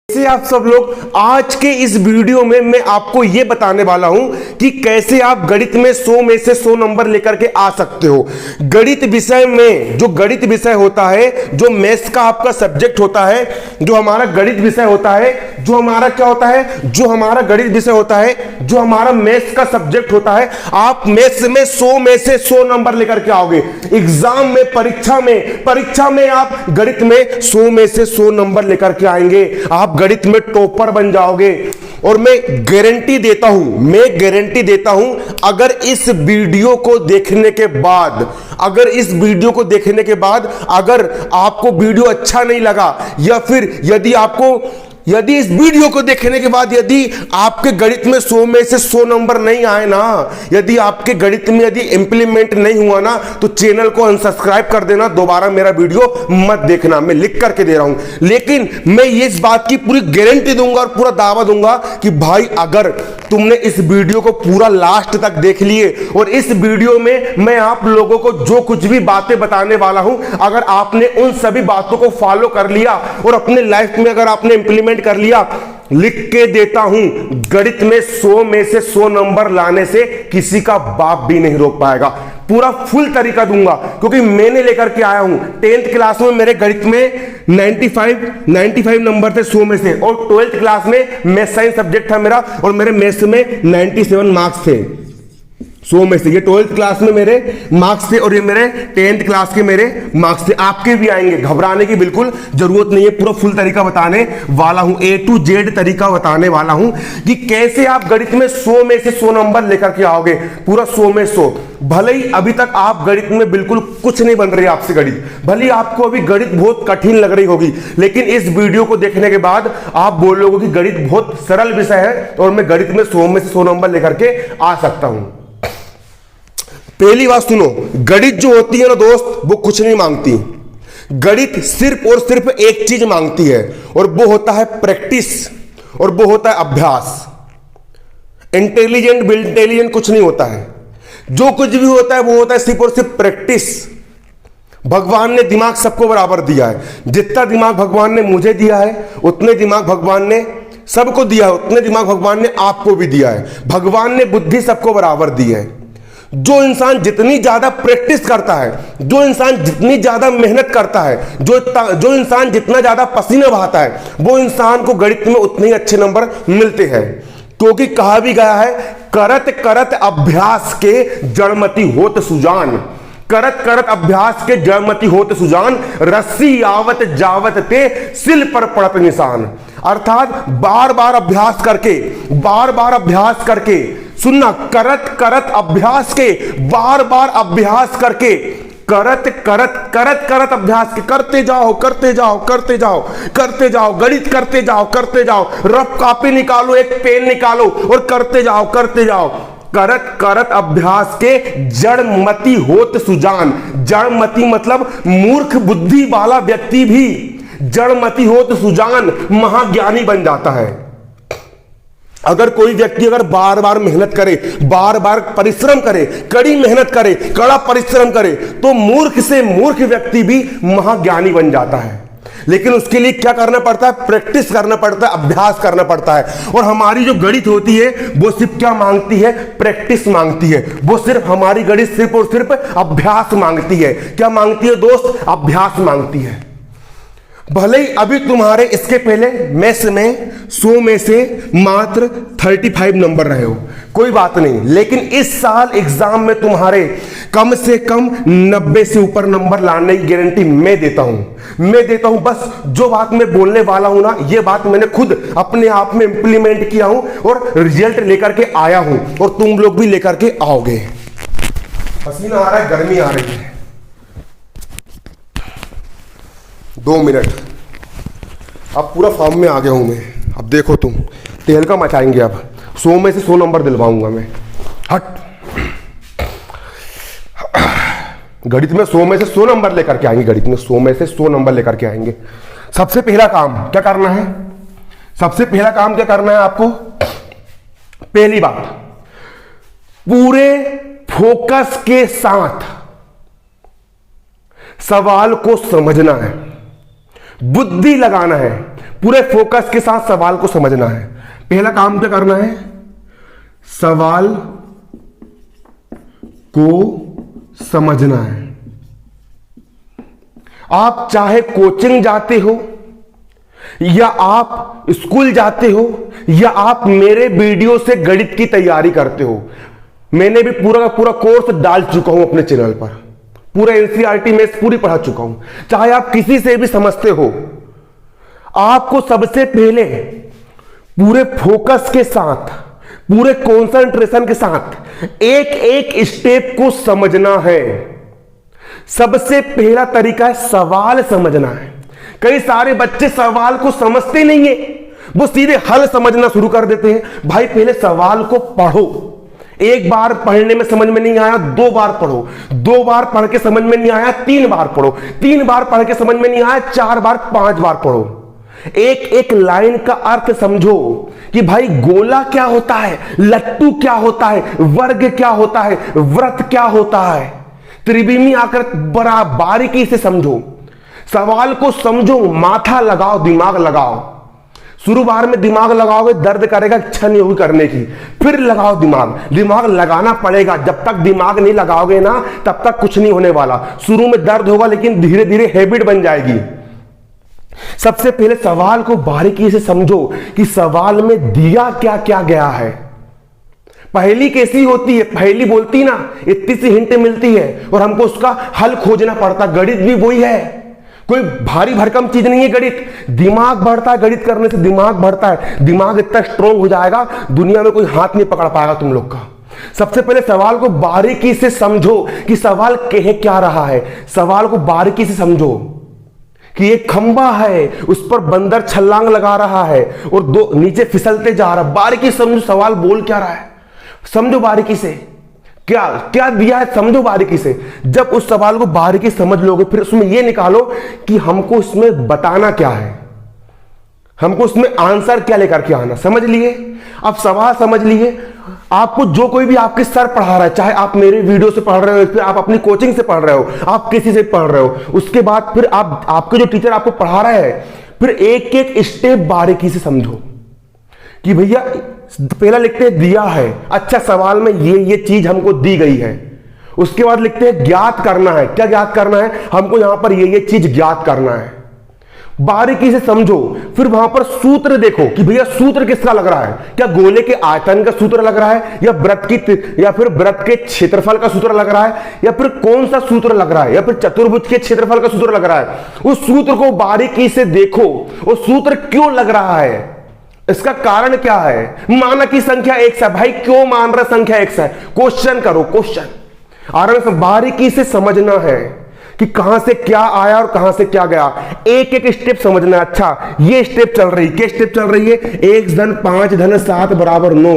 कैसे आप सब लोग, आज के इस वीडियो में मैं आपको यह बताने वाला हूं कि कैसे आप गणित में 100 में से 100 नंबर लेकर के आ सकते हो। गणित विषय में जो गणित विषय होता है, जो मैथ्स का आपका सब्जेक्ट होता है, जो हमारा गणित विषय होता है, जो हमारा क्या होता है, जो हमारा गणित विषय होता है, जो हमारा मैथ्स का सब्जेक्ट होता है, आप मैथ्स में 100 में से 100 नंबर लेकर के आओगे। एग्जाम में, परीक्षा में आप गणित में 100 में से 100 नंबर लेकर के आएंगे। आप गणित में टॉपर बन जाओगे। और मैं गारंटी देता हूं, अगर इस वीडियो को देखने के बाद, अगर आपको वीडियो अच्छा नहीं लगा, या फिर यदि इस वीडियो को देखने के बाद यदि आपके गणित में 100 में से 100 नंबर नहीं आए ना, यदि आपके गणित में यदि इंप्लीमेंट नहीं हुआ ना, तो चैनल को अनसब्सक्राइब कर देना, दोबारा मेरा वीडियो मत देखना। मैं लिख करके दे रहा हूं। लेकिन मैं इस बात की पूरी गारंटी दूंगा और पूरा दावा दूंगा कि भाई, अगर तुमने इस वीडियो को पूरा लास्ट तक देख लिए, और इस वीडियो में मैं आप लोगों को जो कुछ भी बातें बताने वाला हूं, अगर आपने उन सभी बातों को फॉलो कर लिया और अपने लाइफ में अगर आपने इंप्लीमेंट कर लिया, लिख के देता हूं, गणित में 100 में से 100 नंबर लाने से किसी का बाप भी नहीं रोक पाएगा। पूरा फुल तरीका दूंगा, क्योंकि मैंने लेकर के आया हूं। 10th क्लास में मेरे गणित में 95 नंबर थे 100 में से, और 12th क्लास में मैथ साइंस सब्जेक्ट था मेरा, और मेरे मैथ्स में 97 मार्क्स थे 100 में से। ये 12th क्लास में मेरे मार्क्स थे, और ये मेरे 10th क्लास के मेरे मार्क्स थे। आपके भी आएंगे, घबराने की बिल्कुल जरूरत नहीं है। पूरा फुल तरीका बताने वाला हूं, A to Z तरीका बताने वाला हूं कि कैसे आप गणित में 100 में से 100 नंबर लेकर के आओगे। पूरा 100 में 100। भले ही अभी तक आप गणित में बिल्कुल कुछ नहीं बन रही आपसे गणित, भले ही आपको अभी गणित बहुत कठिन लग रही होगी, लेकिन इस वीडियो को देखने के बाद आप बोलोगे कि गणित बहुत सरल विषय है और मैं गणित में 100 में से 100 नंबर लेकर के आ सकता हूं। पहली बात सुनो, गणित जो होती है ना दोस्त, वो कुछ नहीं मांगती। गणित सिर्फ और सिर्फ एक चीज मांगती है, और वो होता है प्रैक्टिस, और वो होता है अभ्यास। इंटेलिजेंट कुछ नहीं होता है। जो कुछ भी होता है वो होता है सिर्फ और सिर्फ प्रैक्टिस। भगवान ने दिमाग सबको बराबर दिया है। जितना दिमाग भगवान ने मुझे दिया है, उतने दिमाग भगवान ने सबको दिया है, उतने दिमाग भगवान ने आपको भी दिया है। भगवान ने बुद्धि सबको बराबर दी है। जो इंसान जितनी ज्यादा प्रैक्टिस करता है, जो इंसान जितनी ज्यादा मेहनत करता है, जो इंसान जितना ज्यादा पसीना बहाता है, वो इंसान को गणित में उतने ही अच्छे नंबर मिलते हैं। क्योंकि कहा भी गया है, करत करत अभ्यास के जड़मति होत सुजान। करत करत अभ्यास के जड़मति होत सुजान, रस्सी आवत जावत ते सिल पर पड़त निशान। अर्थात बार बार अभ्यास करके सुनना, करत करत अभ्यास के, बार बार अभ्यास करके, करत अभ्यास के, करते जाओ गणित करते जाओ। रफ कॉपी निकालो, एक पेन निकालो और करते जाओ। करत अभ्यास के जड़मति होत सुजान। जड़मति मतलब मूर्ख बुद्धि वाला व्यक्ति भी जड़मति होत सुजान, महाज्ञानी बन जाता है। अगर कोई व्यक्ति अगर बार बार मेहनत करे, बार बार परिश्रम करे, कड़ी मेहनत करे, कड़ा परिश्रम करे, तो मूर्ख से मूर्ख व्यक्ति भी महाज्ञानी बन जाता है। लेकिन उसके लिए क्या करना पड़ता है? प्रैक्टिस करना पड़ता है, अभ्यास करना पड़ता है। और हमारी जो गणित होती है वो सिर्फ क्या मांगती है? प्रैक्टिस मांगती है। वो सिर्फ हमारी गणित सिर्फ और सिर्फ अभ्यास मांगती है। क्या मांगती है दोस्त? अभ्यास मांगती है। भले ही अभी तुम्हारे इसके पहले मैथ्स में 100 में से मात्र 35 नंबर रहे हो, कोई बात नहीं, लेकिन इस साल एग्जाम में तुम्हारे कम से कम 90 से ऊपर नंबर लाने की गारंटी मैं देता हूं। बस जो बात मैं बोलने वाला हूं ना, ये बात मैंने खुद अपने आप में इंप्लीमेंट किया हूं और रिजल्ट लेकर के आया हूं, और तुम लोग भी लेकर के आओगे। पसीना आ रहा है, गर्मी आ रही है। 2 मिनट, अब पूरा फॉर्म में आ गया हूं मैं। अब देखो तुम, तहलका मचाएंगे। अब 100 में से 100 नंबर दिलवाऊंगा मैं। हट, गणित में 100 में से 100 नंबर लेकर के आएंगे। गणित में 100 में से 100 नंबर लेकर के आएंगे। सबसे पहला काम क्या करना है? आपको पहली बात, पूरे फोकस के साथ सवाल को समझना है, बुद्धि लगाना है, पूरे फोकस के साथ सवाल को समझना है। पहला काम क्या करना है, सवाल को समझना है। आप चाहे कोचिंग जाते हो या आप स्कूल जाते हो या आप मेरे वीडियो से गणित की तैयारी करते हो, मैंने भी पूरा का पूरा कोर्स डाल चुका हूं अपने चैनल पर, पूरा एनसीईआरटी में पूरी पढ़ा चुका हूं। चाहे आप किसी से भी समझते हो, आपको सबसे पहले पूरे फोकस के साथ, पूरे कंसंट्रेशन के साथ एक एक स्टेप को समझना है। सबसे पहला तरीका है सवाल समझना है। कई सारे बच्चे सवाल को समझते नहीं है, वो सीधे हल समझना शुरू कर देते हैं। भाई पहले सवाल को पढ़ो, एक बार पढ़ने में समझ में नहीं आया 2 बार पढ़ो, 2 बार पढ़ के समझ में नहीं आया 3 बार पढ़ो, 3 बार पढ़ के समझ में नहीं आया 4 बार 5 बार पढ़ो। एक एक लाइन का अर्थ समझो कि भाई गोला क्या होता है, लट्टू क्या होता है, वर्ग क्या होता है, वृत्त क्या होता है, त्रिविमी आकृति बड़ा बारीकी से समझो। सवाल को समझो, माथा लगाओ, दिमाग लगाओ। शुरू बार में दिमाग लगाओगे दर्द करेगा, इच्छा नहीं होगी करने की, फिर लगाओ दिमाग। दिमाग लगाना पड़ेगा, जब तक दिमाग नहीं लगाओगे ना तब तक कुछ नहीं होने वाला। शुरू में दर्द होगा लेकिन धीरे धीरे हैबिट बन जाएगी। सबसे पहले सवाल को बारीकी से समझो कि सवाल में दिया क्या क्या गया है। पहेली कैसी होती है, पहेली बोलती ना इतनी सी हिंट मिलती है और हमको उसका हल खोजना पड़ता। गणित भी वही है, कोई भारी भरकम चीज नहीं है गणित। दिमाग बढ़ता है, गणित करने से दिमाग बढ़ता है, दिमाग इतना स्ट्रांग हो जाएगा दुनिया में कोई हाथ नहीं पकड़ पाएगा तुम लोग का। सबसे पहले सवाल को बारीकी से समझो कि सवाल कह क्या रहा है। सवाल को बारीकी से समझो कि एक खंबा है, उस पर बंदर छलांग लगा रहा है और 2 नीचे फिसलते जा रहा है। बारीकी समझो सवाल बोल क्या रहा है, समझो बारीकी से क्या क्या दिया है, समझो बारीकी से। जब उस सवाल को बारीकी समझ लोगे फिर उसमें यह निकालो कि हमको इसमें बताना क्या है, हमको उसमें आंसर क्या लेकर के आना। समझ लिए, अब सवाल समझ लिए। आपको जो कोई भी आपके सर पढ़ा रहा है, चाहे आप मेरे वीडियो से पढ़ रहे हो, फिर आप अपनी कोचिंग से पढ़ रहे हो, आप किसी से पढ़ रहे हो, उसके बाद फिर आपके जो टीचर आपको पढ़ा रहे हैं, फिर एक एक स्टेप बारीकी से समझो कि भैया पहला लिखते हैं दिया है, अच्छा सवाल में ये चीज हमको दी गई है। उसके बाद लिखते हैं ज्ञात करना है, क्या ज्ञात करना है, हमको यहां पर ये चीज ज्ञात करना है। बारीकी से समझो। फिर वहां पर सूत्र देखो कि भैया सूत्र किसका लग रहा है, क्या गोले के आयतन का सूत्र लग रहा है या फिर वृत्त के क्षेत्रफल का सूत्र लग रहा है या फिर कौन सा सूत्र लग रहा है या फिर चतुर्भुज के क्षेत्रफल का सूत्र लग रहा है। उस सूत्र को बारीकी से देखो, वो सूत्र क्यों लग रहा है, इसका कारण क्या है। माना कि संख्या x है, भाई क्यों मान रहा संख्या x है, क्वेश्चन करो, क्वेश्चन आराम से बारीकी से समझना है कि कहां से क्या आया और कहां से क्या गया। एक एक स्टेप समझना है। अच्छा ये स्टेप चल रही, क्या स्टेप चल रही है, 1 धन 5 धन 7 बराबर 9।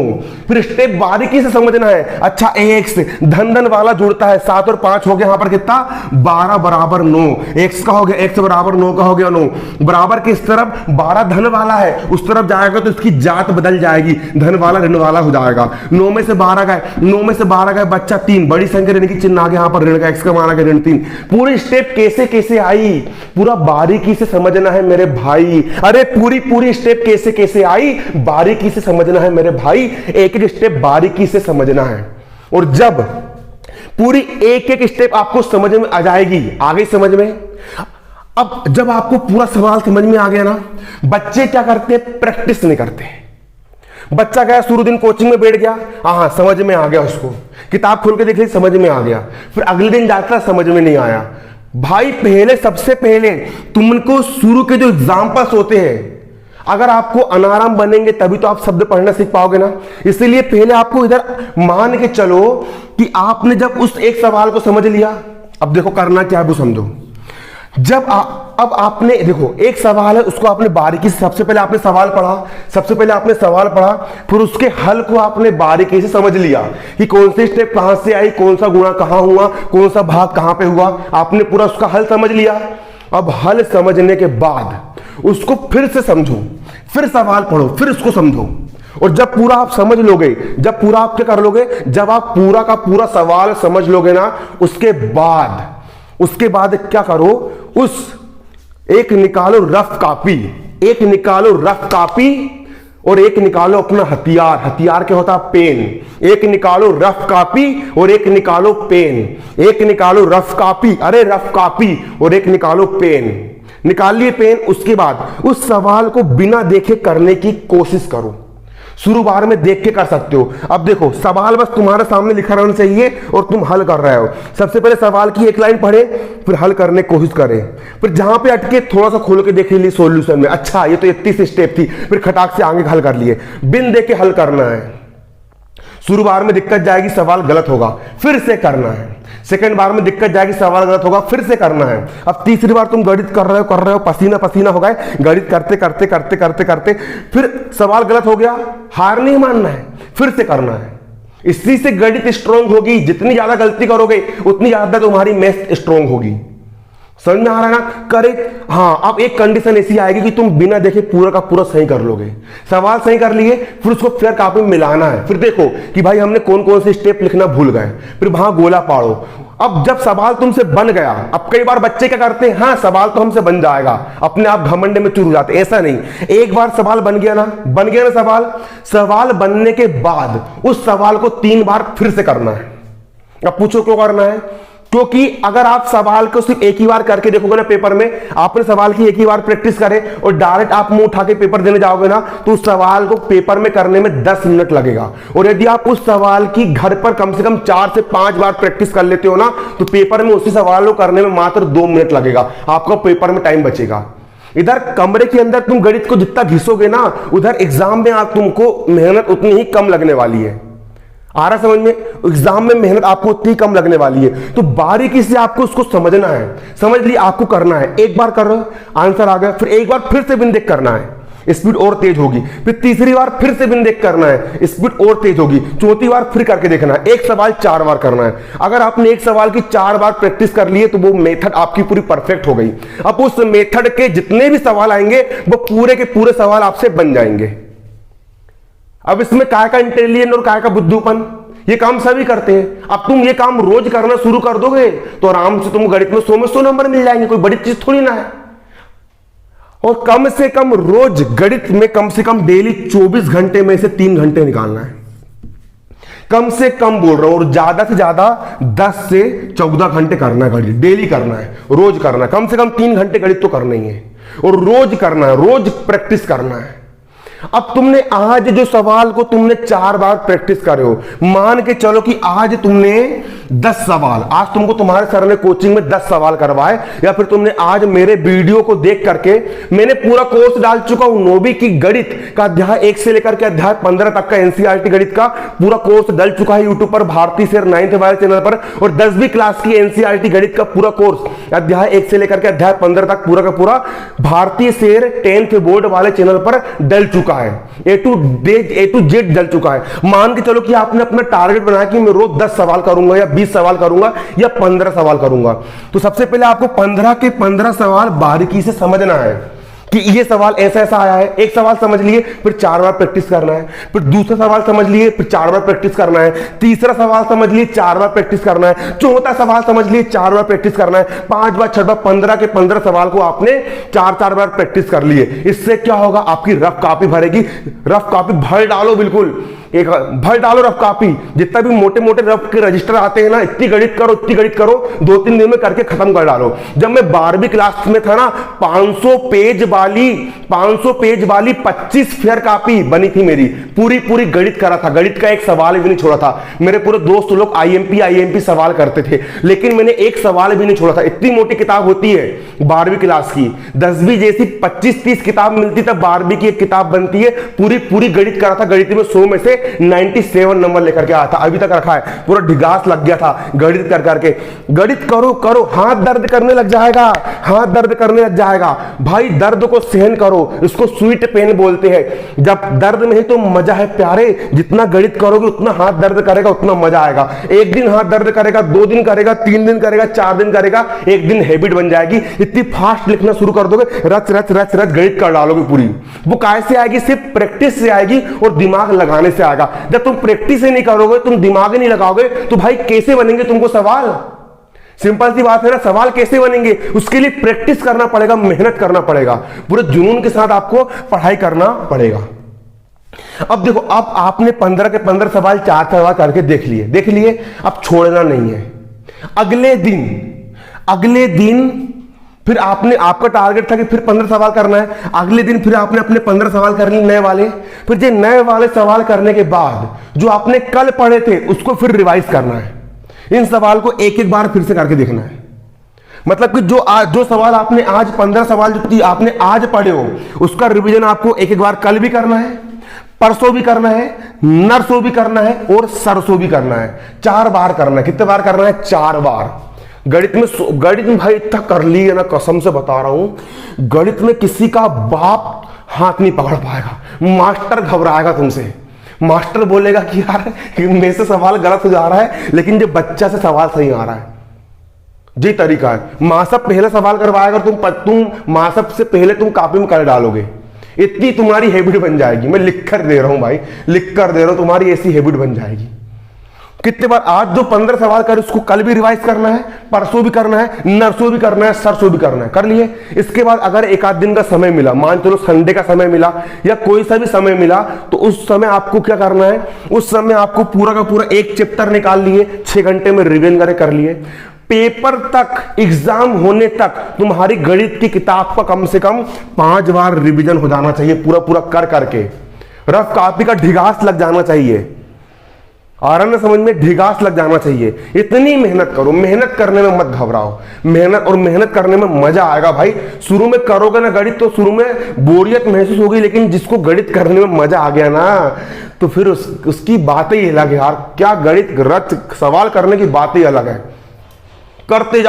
फिर स्टेप बारीकी से समझना है। अच्छा x धन धन वाला जुड़ता है, 7 और 5 हो गया, यहां पर कितना 12 बराबर 9। x का हो गया, x बराबर 9 का हो गया 9। बराबर किस तरफ 12 धन वाला है, उस तरफ जाएगा तो इसकी जात बदल जाएगी, धन वाला ऋण वाला हो जाएगा। 9 में से 12 गए, 9 में से 12 गए बच्चा 3, बड़ी संख्या ऋण की चिन्ह आ गया, यहां पर ऋण का x का मान आ गया ऋण 3। पूरी स्टेप कैसे कैसे आई पूरा बारीकी से समझना है मेरे भाई। अरे पूरी स्टेप कैसे कैसे आई बारीकी से समझना है मेरे भाई। एक एक स्टेप बारीकी से समझना है। और जब पूरी एक एक स्टेप आपको समझ में आ जाएगी, आगे समझ में, अब जब आपको पूरा सवाल समझ में आ गया ना, बच्चे क्या करते हैं, प्रैक्टिस नहीं करते। बच्चा गया शुरू दिन कोचिंग में बैठ गया, हाँ समझ में आ गया, उसको किताब खोल के देख ली समझ में आ गया, फिर अगले दिन जाता समझ में नहीं आया। भाई पहले सबसे पहले तुमको शुरू के जो एग्जाम्पल्स होते हैं, अगर आपको अनाराम बनेंगे तभी तो आप शब्द पढ़ना सीख पाओगे ना। इसलिए पहले आपको इधर मान के चलो कि आपने जब उस एक सवाल को समझ लिया, अब देखो करना क्या है वो समझो। जब अब आपने देखो एक सवाल है, उसको आपने बारीकी से, सबसे पहले आपने सवाल पढ़ा, फिर उसके हल को आपने बारीकी से समझ लिया कि कौन सी स्टेप कहां से आई, कौन सा गुणा कहां हुआ, कौन सा भाग कहां पे हुआ, आपने पूरा उसका हल समझ लिया। अब हल समझने के बाद उसको फिर से समझो, फिर सवाल पढ़ो, फिर उसको समझो। और जब पूरा आप समझ लोगे, जब पूरा आप क्या कर लोगे, जब आप पूरा का पूरा सवाल समझ लोगे ना, उसके बाद क्या करो, उस एक निकालो रफ कॉपी, एक निकालो रफ कॉपी और एक निकालो अपना हथियार। हथियार क्या होता है? पेन। एक निकालो रफ कॉपी और एक निकालो पेन। एक निकालो रफ कॉपी, अरे रफ कॉपी, और एक निकालो पेन। निकाल लिए पेन। उसके बाद उस सवाल को बिना देखे करने की कोशिश करो। शुरू बार में देख के कर सकते हो। अब देखो, सवाल बस तुम्हारे सामने लिखा रहना चाहिए और तुम हल कर रहे हो। सबसे पहले सवाल की एक लाइन पढ़े, फिर हल करने की कोशिश करें, फिर जहां पे अटके थोड़ा सा खोल के देख लीजिए सॉल्यूशन में, अच्छा ये तो 31 स्टेप थी, फिर खटाक से आगे हल कर लिए। बिन देख के हल करना है। शुरू बार में दिक्कत जाएगी, सवाल गलत होगा, फिर से करना है। सेकंड बार में दिक्कत जाएगी, सवाल गलत होगा, फिर से करना है। अब तीसरी बार तुम गणित कर रहे हो, पसीना पसीना हो गए, गणित करते करते करते करते करते फिर सवाल गलत हो गया, हार नहीं मानना है, फिर से करना है। इसी से गणित स्ट्रांग होगी। जितनी ज्यादा गलती करोगे उतनी ज्यादा तुम्हारी मैथ स्ट्रांग होगी। समझ में आ रहा है ना? करेक्ट। हाँ, अब एक कंडीशन ऐसी आएगी कि तुम बिना देखे पूरा का पूरा सही कर लोगे। सवाल सही कर लिए, फिर उसको फेयर कॉपी में मिलाना है। फिर देखो कि भाई हमने कौन कौन से स्टेप लिखना भूल गए, फिर वहां गोला पाड़ो। अब जब सवाल तुमसे बन गया, अब कई बार बच्चे क्या करते हैं, हाँ सवाल तो हमसे बन जाएगा, अपने आप घमंड में चूर जाते। ऐसा नहीं, एक बार सवाल बन गया ना सवाल बनने के बाद उस सवाल को 3 बार फिर से करना है। अब पूछो क्यों करना है? क्योंकि अगर आप सवाल को सिर्फ एक ही बार करके देखोगे ना पेपर में, आपने सवाल की एक ही बार प्रैक्टिस करे और डायरेक्ट आप मुंह उठा के पेपर देने जाओगे ना, तो उस सवाल को पेपर में करने में 10 मिनट लगेगा। और यदि आप उस सवाल की घर पर कम से कम 4 से 5 बार प्रैक्टिस कर लेते हो ना, तो पेपर में उसी सवाल को करने में मात्र 2 मिनट लगेगा, आपका पेपर में टाइम बचेगा। इधर कमरे के अंदर तुम गणित को जितना घिसोगे ना, उधर एग्जाम में आप तुमको मेहनत उतनी ही कम लगने वाली है। आ रहा समझ में? एग्जाम में मेहनत आपको उतनी कम लगने वाली है। तो बारीकी से आपको उसको समझना है। समझ लिया, आपको करना है। एक बार कर रहे हो, आंसर आ गया, फिर एक बार फिर से बिन देख करना है, स्पीड और तेज होगी। फिर तीसरी बार फिर से बिन देख करना है, स्पीड और तेज होगी। चौथी बार फिर करके देखना है। एक सवाल 4 बार करना है। अगर आपने एक सवाल की 4 बार प्रैक्टिस कर लिए तो वो मेथड आपकी पूरी परफेक्ट हो गई। अब उस मेथड के जितने भी सवाल आएंगे वो पूरे के पूरे सवाल आपसे बन जाएंगे। अब इसमें काय का इंटेलिजेंट और काय का बुद्धूपन, ये काम सभी करते हैं। अब तुम ये काम रोज करना शुरू कर दोगे तो आराम से तुम गणित में 100 में 100 नंबर मिल जाएंगे। कोई बड़ी चीज थोड़ी ना है। और कम से कम रोज गणित में कम से कम डेली 24 घंटे में से 3 घंटे निकालना है। कम से कम बोल रहा हूं, और ज्यादा से ज्यादा 10 से 14 घंटे करना है गणित, डेली करना है, रोज करना है। कम से कम 3 घंटे गणित तो करना ही है, और रोज करना है, रोज प्रैक्टिस करना है। अब तुमने आज जो सवाल को तुमने 4 बार प्रैक्टिस करे हो, मान के चलो कि आज तुमने 10 सवाल, आज तुमको तुम्हारे सर ने कोचिंग में 10 सवाल करवाए, या फिर तुमने आज मेरे वीडियो को देख करके, मैंने पूरा कोर्स डाल चुका हूं, 9वीं की गणित का अध्याय 1 से लेकर के अध्याय 15 तक का एनसीईआरटी गणित का पूरा कोर्स डल चुका है यूट्यूब पर, भारती शेर 9th वाले चैनल पर। और 10वीं क्लास की एनसीईआरटी गणित का पूरा कोर्स अध्याय 1 से लेकर के अध्याय 15 तक पूरा का पूरा भारतीय शेर 10th बोर्ड वाले चैनल पर डल चुका है। ए टू जेड डल चुका है। मान के चलो कि आपने अपना टारगेट बनाया कि मैं रोज 10 सवाल करूंगा, या 20 सवाल करूंगा, या 15 सवाल करूंगा। तो सबसे पहले आपको 15 के 15 सवाल बारीकी से समझना है कि ये सवाल ऐसा ऐसा आया है। एक सवाल समझ लिए, फिर 4 बार प्रैक्टिस करना है। फिर दूसरा सवाल समझ लिए, फिर 4 बार प्रैक्टिस करना है। तीसरा सवाल समझ लिए, 4 बार प्रैक्टिस करना है। चौथा सवाल समझ लिए, 4 बार प्रैक्टिस करना है। 5 बार 6 बार 15 के 15 सवाल को आपने 4 बार प्रैक्टिस कर लिए। इससे क्या होगा, आपकी रफ कॉपी भरेगी। रफ कॉपी भर डालो, बिल्कुल एक भर डालो रफ कॉपी। जितना भी मोटे मोटे रफ के रजिस्टर आते हैं ना, इतनी गणित करो, 2-3 दिन में करके खत्म कर डालो। जब मैं 12वीं क्लास में था ना, 500 पेज वाली 25 फेयर कॉपी बनी थी मेरी। पूरी गणित करा था, गणित का एक सवाल भी नहीं छोड़ा था। मेरे पूरे दोस्त लोग आईएमपी सवाल करते थे, लेकिन मैंने एक सवाल भी नहीं छोड़ा था। इतनी मोटी किताब होती है 12वीं क्लास की। 10वीं जैसी 25-30 किताब मिलती, तब 12वीं की एक किताब बनती है। पूरी गणित करा था। गणित में 100 में से 97 नंबर लेकर के आया था, अभी तक रखा है। पूरा ढिगास लग गया था गणित कर करके। गणित करो, हाथ दर्द करने लग जाएगा भाई। दर्द को सहन करो, इसको स्वीट पेन बोलते हैं। जब दर्द में ही तो मजा है प्यारे। जितना गणित करोगे उतना हाथ दर्द करेगा, उतना मजा आएगा। एक दिन हाथ दर्द करेगा, 2 दिन करेगा, 3 दिन करेगा, 4 दिन करेगा, एक दिन हैबिट बन जाएगी। इतनी फास्ट लिखना शुरू कर दोगे, रच गणित कर डालोगे पूरी। वो कैसे आएगी? सिर्फ प्रैक्टिस से आएगी और दिमाग लगाने से आएगा। जब तुम प्रैक्टिस ही नहीं करोगे, तुम दिमाग ही नहीं लगाओगे, तो भाई कैसे बनेंगे तुमको सवाल? सिंपल सी बात है ना। सवाल कैसे बनेंगे, उसके लिए प्रैक्टिस करना पड़ेगा, मेहनत करना पड़ेगा, पूरे जुनून के साथ आपको पढ़ाई करना पड़ेगा। अब देखो, अब आपने 15 के 15 सवाल 4 सवाल करके देख लिए, अब छोड़ना नहीं है। अगले दिन फिर आपका टारगेट था कि फिर 15 सवाल करना है। अगले दिन फिर आपने अपने 15 सवाल कर लिए नए वाले। फिर जो नए वाले सवाल करने के बाद जो आपने कल पढ़े थे उसको फिर रिवाइज करना है। इन सवाल को एक एक बार फिर से करके देखना है। मतलब कि जो सवाल आपने आज 15 सवाल जो आपने आज पढ़े हो उसका रिवीजन आपको एक एक बार कल भी करना है, परसों भी करना है, नरसों भी करना है और सरसों भी करना है। 4 बार करना है। कितने बार करना है? 4 बार। गणित में भाई इतना कर ली है ना, कसम से बता रहा हूं, गणित में किसी का बाप हाथ नहीं पकड़ पाएगा। मास्टर घबराएगा तुमसे। मास्टर बोलेगा कि यार मेरे से सवाल गलत हो जा रहा है, लेकिन जो बच्चा से सवाल सही आ रहा है। जी तरीका है। मासब पहले सवाल करवाएगा, तुम मासब से पहले तुम कॉपी में कर डालोगे। इतनी तुम्हारी हैबिट बन जाएगी। मैं लिख कर दे रहा हूं भाई, लिख कर दे रहा हूं, तुम्हारी ऐसी हैबिट बन जाएगी। कितने बार आज जो 15 सवाल कर उसको कल भी रिवाइज करना है, परसों भी करना है, नरसों भी करना है, सरसों भी करना है। कर लिए। इसके बाद अगर एक आध दिन का समय मिला, मान चलो संडे का समय मिला या कोई सा भी समय मिला, तो उस समय आपको क्या करना है? उस समय आपको पूरा का पूरा एक चैप्टर निकाल लिए, 6 घंटे में रिवीजन कर लिए। पेपर तक, एग्जाम होने तक तुम्हारी गणित की किताब का कम से कम 5 बार रिवीजन हो जाना चाहिए, पूरा कर करके। रफ कॉपी का ढिगास लग जाना चाहिए। आ रहा ना समझ में? ढिगास लग जाना चाहिए। इतनी मेहनत करो। मेहनत करने में मत घबराओ। मेहनत करने में मजा आएगा भाई। शुरू में करोगे ना गणित तो शुरू में बोरियत महसूस होगी, लेकिन जिसको गणित करने में मजा आ गया ना तो फिर उसकी बात ही अलग है यार। क्या गणित सवाल करने की बात ही अलग है। करते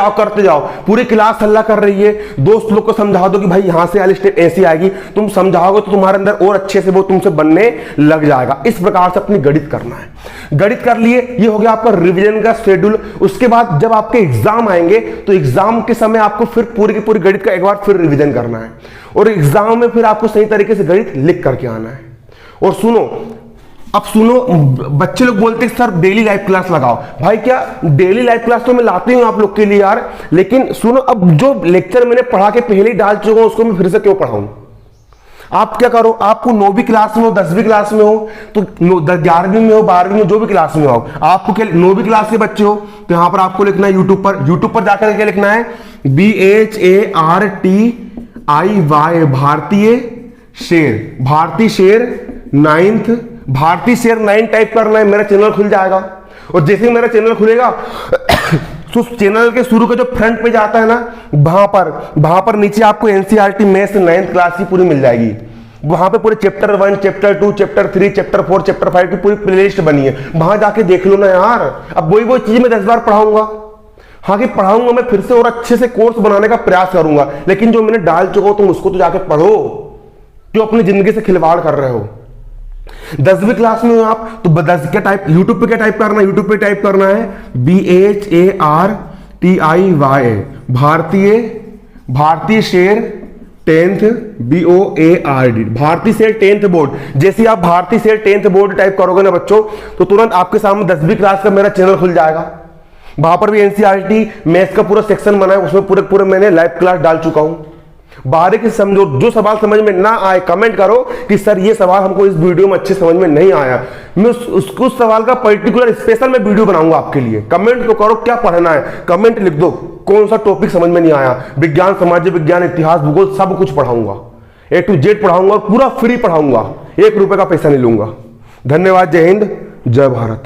जाओ। पूरी क्लास हल्ला कर रही है। दोस्त लोग को समझा दो कि भाई यहां से वाली स्टेप ऐसी आएगी। तुम समझाओगे तो तुम्हारे अंदर और अच्छे से वो तुमसे बनने लग जाएगा। इस प्रकार से अपनी गणित करना है। गणित कर लिए, ये हो गया आपका रिवीजन का शेड्यूल। उसके बाद जब आपके एग्जाम आएंगे तो एग्जाम के समय आपको फिर पूरी की पूरी गणित का एक बार फिर रिवीजन करना है, और एग्जाम में फिर आपको सही तरीके से गणित लिख करके आना है। और सुनो, बच्चे लोग बोलते हैं सर डेली लाइव क्लास लगाओ। भाई क्या डेली लाइव क्लास तो मैं लाती हूं आप लोग के लिए यार, लेकिन सुनो, अब जो लेक्चर मैंने पढ़ा के पहले ही डाल चुका हूं उसको मैं फिर से क्यों पढ़ाऊं? आप क्या करो, आपको 9वीं क्लास में हो, 10वीं क्लास में हो, तो 11वीं में हो, 12वीं में, जो भी क्लास में हो, आपको क्या 9वीं क्लास के बच्चे हो तो यहां पर आपको लिखना है यूट्यूब पर जाकर क्या लिखना है? BHARTIY, भारतीय शेर 9th, भारतीय शेर 9 टाइप करना है। मेरा चैनल खुल जाएगा, और जैसे ही मेरा चैनल खुलेगा तो चैनल के शुरू का जो फ्रंट पेज आता है ना, वहां पर नीचे आपको NCERT मैथ्स 9th क्लास की पूरी मिल जाएगी। वहां पे पूरे chapter 1, chapter 2, chapter 3, chapter 4, chapter 5 की पूरी प्लेलिस्ट बनी है। वहां जाके देख लो ना यार। अब वही चीज मैं 10 बार पढ़ाऊंगा। हाँ कि पढ़ाऊंगा मैं फिर से और अच्छे से कोर्स बनाने का प्रयास करूंगा, लेकिन जो मैंने डाल चुका हूं तुम उसको तो जाके पढ़ो। क्यों अपनी जिंदगी से खिलवाड़ कर रहे हो? 10वीं क्लास में हो आप तो 10 क्या टाइप, यूट्यूब पे क्या टाइप करना है? यूट्यूब पे टाइप करना है BHARTIY, भारतीय शेर 10th, BOARD, भारतीय शेर 10th बोर्ड। जैसे आप भारतीय शेर 10th बोर्ड टाइप करोगे ना बच्चों, तो तुरंत आपके सामने 10वीं क्लास का मेरा चैनल खुल जाएगा। वहां पर भी NCERT मैथ्स का पूरा सेक्शन बना है, उसमें पूरे मैंने लाइव क्लास डाल चुका हूं। बारीकी से समझो। जो सवाल समझ में ना आए कमेंट करो कि सर ये सवाल हमको इस वीडियो में अच्छे समझ में नहीं आया, मैं उस सवाल का पर्टिकुलर स्पेशल मैं वीडियो बनाऊंगा आपके लिए। कमेंट तो करो, क्या पढ़ना है कमेंट लिख दो, कौन सा टॉपिक समझ में नहीं आया, विज्ञान, सामान्य विज्ञान, इतिहास, भूगोल, सब कुछ पढ़ाऊंगा, A to Z पढ़ाऊंगा, और पूरा फ्री पढ़ाऊंगा, 1 रुपए का पैसा नहीं लूंगा। धन्यवाद। जय हिंद, जय भारत।